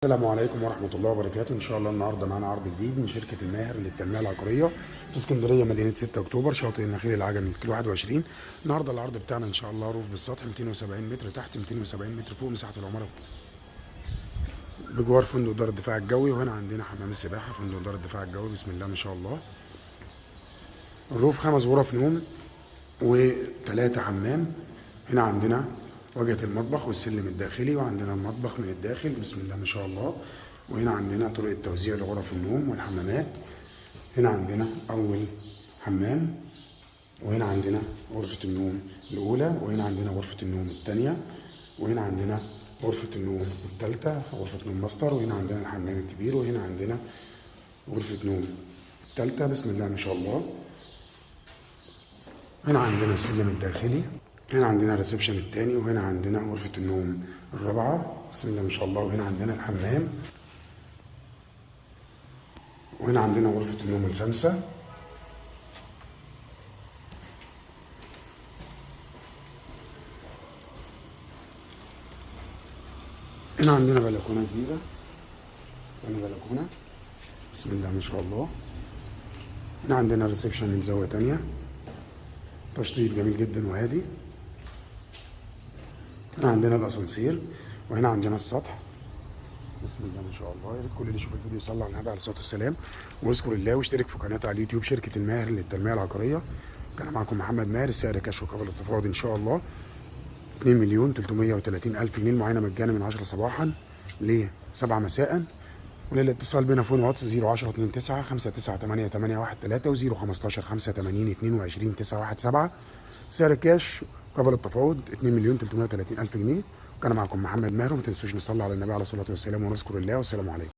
السلام عليكم ورحمة الله وبركاته. إن شاء الله النهاردة معانا عرض جديد من شركة الماهر للتنمية العقارية في اسكندرية مدينة 6 أكتوبر شاطئ النخيل العجمي كيلو 21. النهاردة العرض بتاعنا إن شاء الله روف بالسطح 270 متر تحت 270 متر فوق. مساحة العمارة بجوار فندق دار الدفاع الجوي، وهنا عندنا حمام السباحة فندق دار الدفاع الجوي. بسم الله ما شاء الله. الروف 5 غرف نوم و3 حمام. هنا عندنا واجهة المطبخ والسلم الداخلي، وعندنا المطبخ من الداخل. بسم الله ما شاء الله. وهنا عندنا طرق توزيع لغرف النوم والحمامات. هنا عندنا أول حمام، وهنا عندنا غرفة النوم الأولى، وهنا عندنا غرفة النوم الثانية، وهنا عندنا غرفة النوم الثالثة غرفة نوم ماستر، وهنا عندنا الحمام الكبير، وهنا عندنا غرفة نوم الثالثة. بسم الله ما شاء الله. هنا عندنا السلم الداخلي، هنا عندنا الريسبشن الثاني، وهنا عندنا غرفة النوم الرابعة. بسم الله ما شاء الله. وهنا عندنا الحمام، وهنا عندنا غرفة النوم الخامسة. هنا عندنا بلكونة جديدة، هنا بلكونة. بسم الله ما شاء الله. هنا عندنا الريسبشن من زاوية تانية، تشطيب جميل جدا وهادي. هنا عندنا الاسانسير، وهنا عندنا السطح. بسم الله ما شاء الله. يا ريت كل اللي يشوف الفيديو يصلي على النبي عليه الصلاه والسلام ويذكر الله ويشترك في قناه على اليوتيوب شركه الماهر للتنميه العقاريه. كان معكم محمد ماهر. السعر كاش وقبل التفاوض ان شاء الله 2,330,000 جنيه. المعاينه مجانا من 10 صباحا ل 7 مساء. وللاتصال بنا فون واتس 010 29 598 813 و015 85 22 917. سعر كاش قبل التفاوض 2,330,000 جنيه. كان معكم محمد ماهر، وما تنسوش نصلي على النبي عليه الصلاه والسلام ونذكر الله. والسلام عليكم.